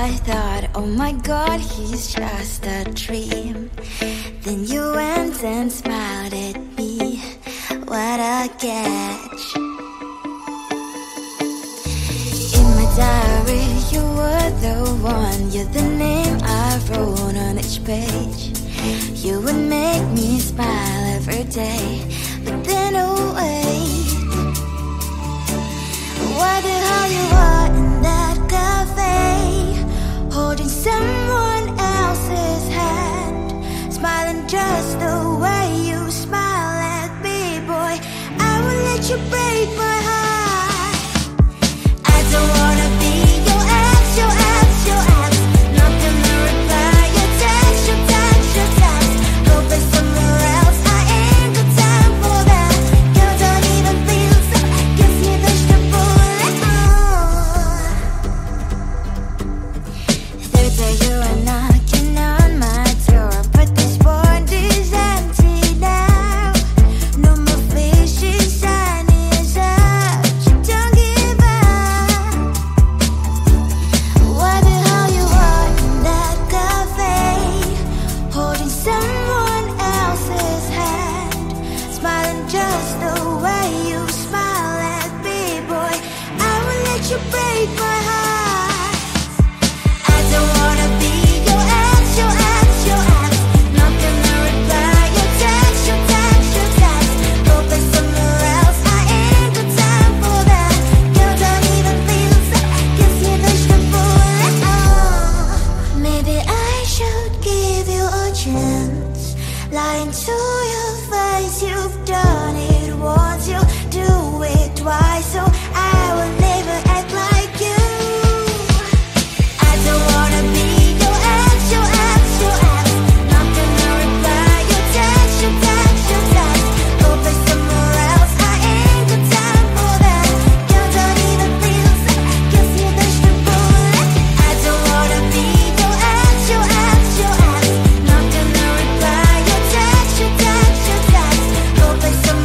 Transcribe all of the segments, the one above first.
I thought, oh my God, he's just a dream. Then you went and smiled at me. What a catch. In my diary, you were the one. You're the name I wrote on each page. You would make me smile every day. But then, oh wait, what the hell you are in that cafe, holding someone else's hand, smiling just the way you smile at me, boy. I will let you break my heart. I don't wanna be your ex, your ex, your ex. Not gonna reply your text, your text, your text. Go play somewhere else, I ain't got time for that. Girl, don't even feel so, gives me vegetable. Third day you are knocking on my door, but this board is empty now. No more fishes, sun is up. You don't give up. What the hell you are in that cafe, holding someone else's hand, smiling just the way you smile at me, boy. I will let you break my heart. I don't wanna be your ex, your ex, your ex. Not gonna reply your text, your text, your text. Go play somewhere else, I ain't got time for that. Girl, don't even feel so, gives me vegetable. Maybe I should give you a chance. Lying to your face, you've done it once, you do it twice, so I will never act like you. I don't wanna be your ex, your ex, your ex. Not gonna reply your text, your text, your text. Go play somewhere else, I ain't got time for that. Girl, don't even feel so, gives me vegetable. I don't wanna be your ex, your ex, your ex. Not gonna reply your text, your text, your text. Go play somewhere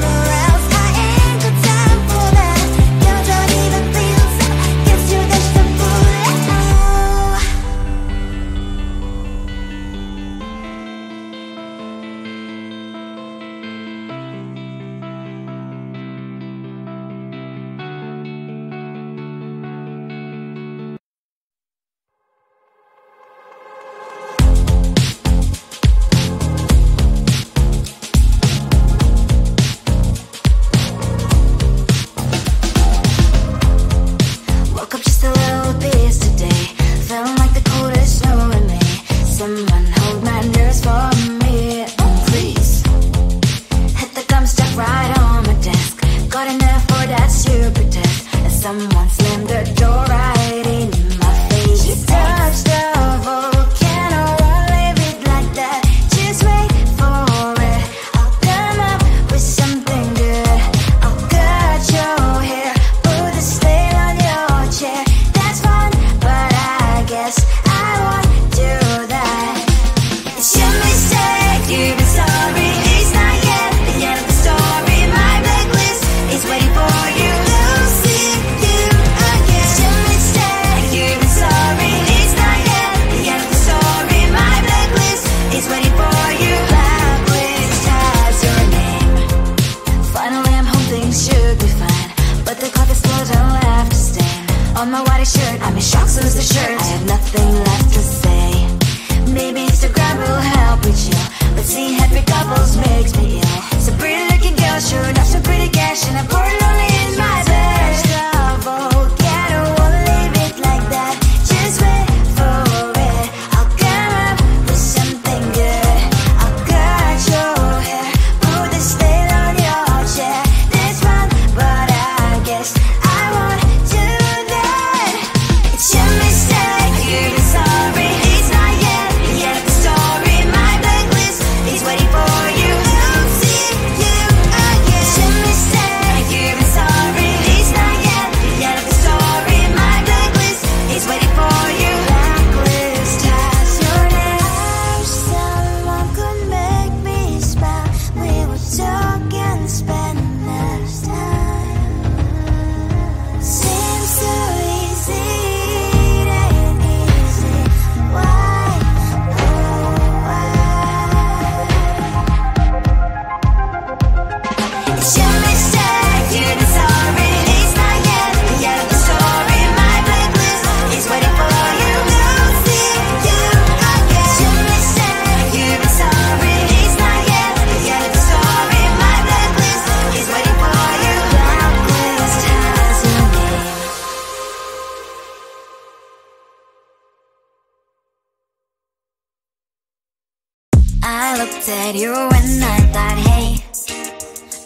I looked at you and I thought, hey,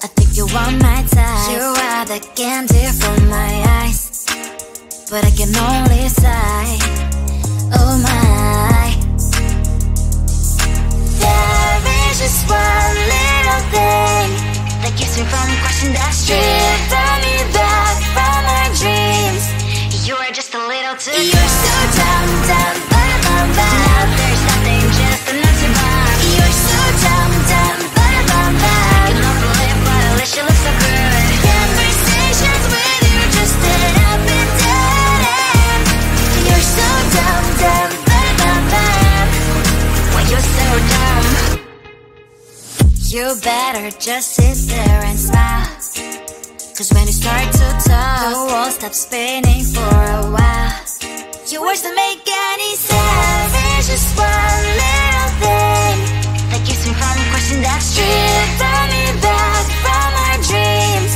I think you are my type. You are the candy from my eyes, but I can only sigh, oh my. There is just one little thing that keeps me from crossing that street. Bring me back from my dreams. You are just a little too good. You're so dumb, dumb, ba-da-bum-bum. Now there's nothing, just enough to bomb. You're so dumb, dumb, ba-da-bum-bum. I can believe, but at least you look so good. Conversations with you just end up in dead end. You're so dumb, dumb, ba-da-bum-bum. When you're so dumb, you better just sit there and smile, 'cause when you start to talk, the world stops spinning for a while. Your words don't make any sense. There's just one little thing that keeps me from crossing that street. Bring me back from our dreams.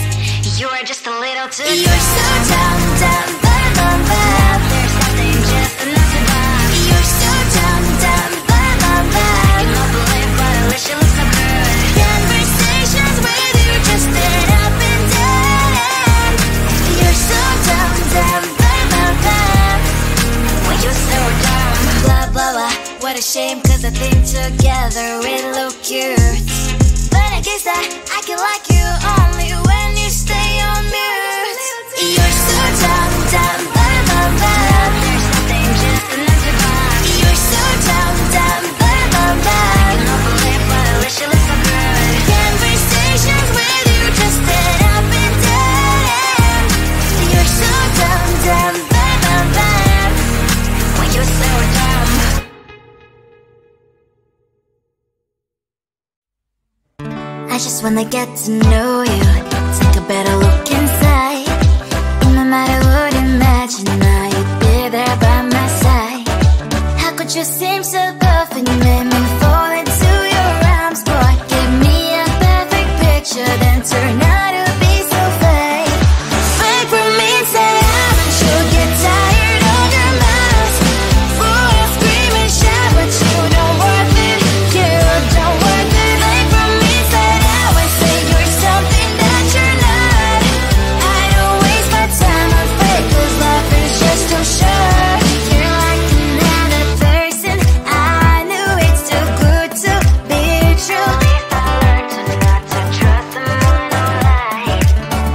You are just a little too good. You're so dumb, dumb, ba-da-bum-bum. There's nothing, just enough to bomb. You're so dumb, dumb, ba-da-bum-bum. I cannot believe, but at least you look so good. Conversations with you just end up in dead end. You're so dumb, dumb, ba-da-bum-bum. When you're so dumb, blah, blah, blah. What a shame, 'cause I think together we look cute. But I guess that I can like you only when you stay on mute. You're so dumb, dumb, ba-da-bum-bum. There's nothing, just enough to bomb. You're so dumb, dumb, ba-da-bum-bum. I cannot believe, but at least you look so good. Conversations with you just end up in dead end. You're so dumb, dumb, ba-da-bum-bum. When you're so dumb. I just wanna get to know you, take a better look inside. In my mind I would imagine now you'd be there by my side. How could you seem so tough and you made me fall into your arms, boy? Give me a perfect picture, then turn out to be so fake. Fake for me, say haven't you get tired of your mask? Full of scream and shout, but you don't worth it, you don't worth it. Fake for me, say now I say you're something that you're not. I don't waste my time on fake, 'cause life is just too short. You're like another person, I knew it's too good to be true. At least I learned to not to trust someone online.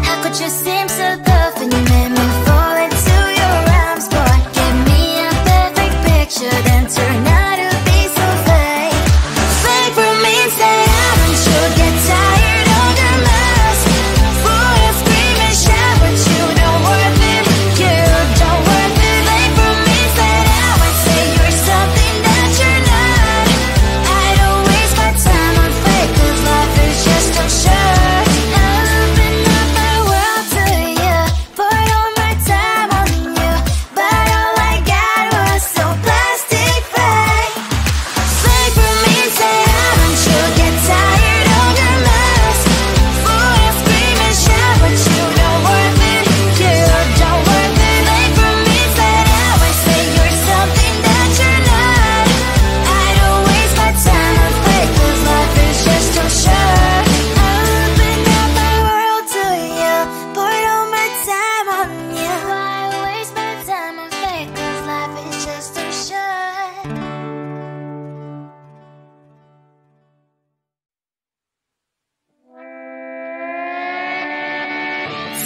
How could you seem so tough and you made me fall into your arms, boy? Give me a perfect picture, then turn out to be so fake. Fake for me, say haven't you get tired of your mask? Full of scream and shout, but you don't worth it, you don't worth it. Fake for me, say now I say you're something that you're not. I don't waste my time on fake, 'cause life is just too short. Open up my world to you, poured all my time on you, but all I got was so plastic fake. Fake for me, say haven't you get tired of your mask? Full of scream and shout, but you don't worth it, you don't worth it. Fake for me, say now I say you're something that you're not. I don't waste my time on fake, 'cause life is just too short. Open up my world to you, poured all my time on you. Why waste my time on fake, 'cause life is just too short.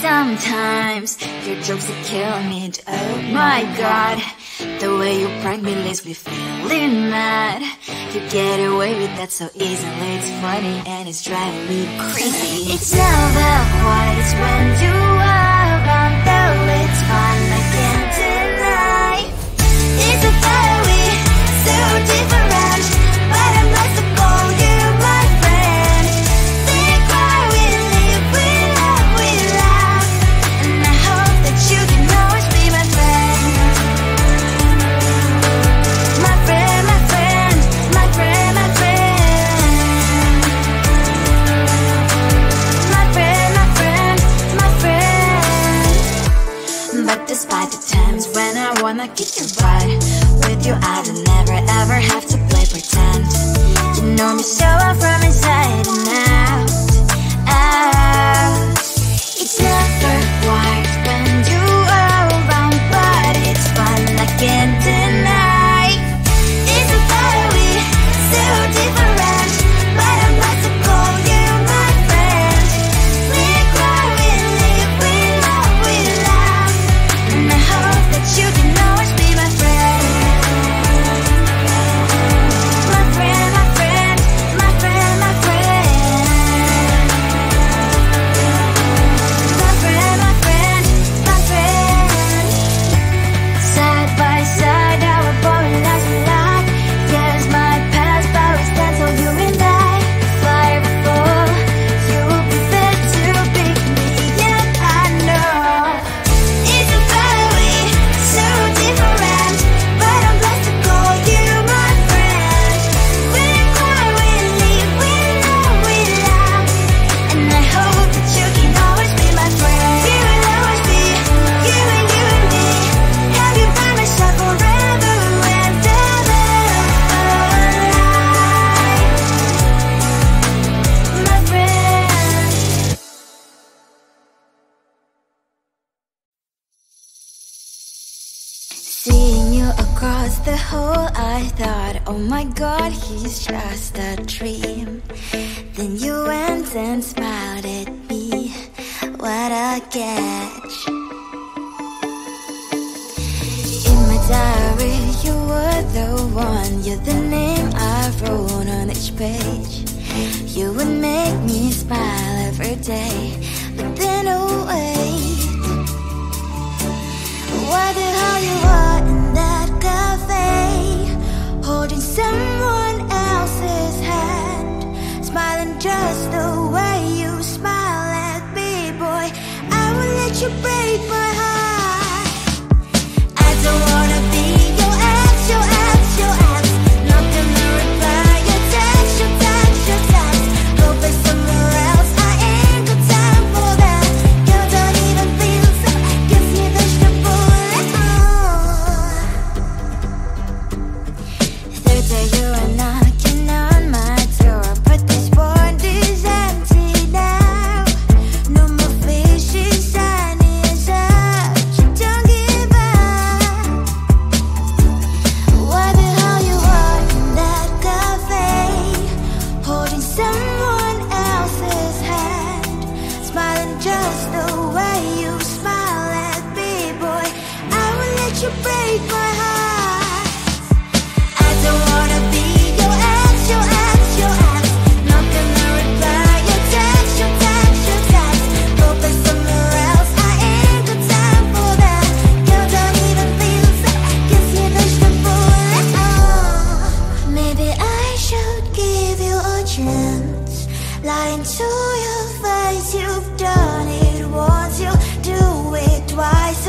Sometimes your jokes that kill me, oh my god. The way you prank me leaves me feeling mad. You get away with that so easily, it's funny and it's driving me crazy. It's never quiet, it's when you are around, though it's fun, I can't deny. It's a very so different, but I'm blessed to call you my friend. Think why we live, we love, we laugh, and I hope that you can always be my friend. My friend, my friend, my friend, my friend. My friend, my friend, my friend. I thought, oh my God, he's just a dream. Then you went and smiled at me. What a catch. In my diary, you were the one. You're the name I wrote on each page. You would make me smile every day. But then, oh wait, what the hell you are in that cafe, holding someone else's hand, smiling just the way you smile at me, boy. I will let you break my heart. I don't wanna be your ex, your ex, your ex. Not gonna reply your text, your text, your text. Go play somewhere else, I ain't got time for that. You don't even feel so, gives me vegetable. Third day you are knocking on my door, but this world is empty now. No more fishes, sunny as up. You don't give up. What the hell you are in that cafe, holding someone else's hand, smiling just the way you smile at me, boy. I will let you break my heart. I don't wanna be your ex, your ex, your ex. Not gonna reply your text, your text, your text. Go play somewhere else, I ain't got time for that. You don't even feel so, gives me vegetable. Maybe I should give you a chance. Lying to your face, you've done it once, you do it twice.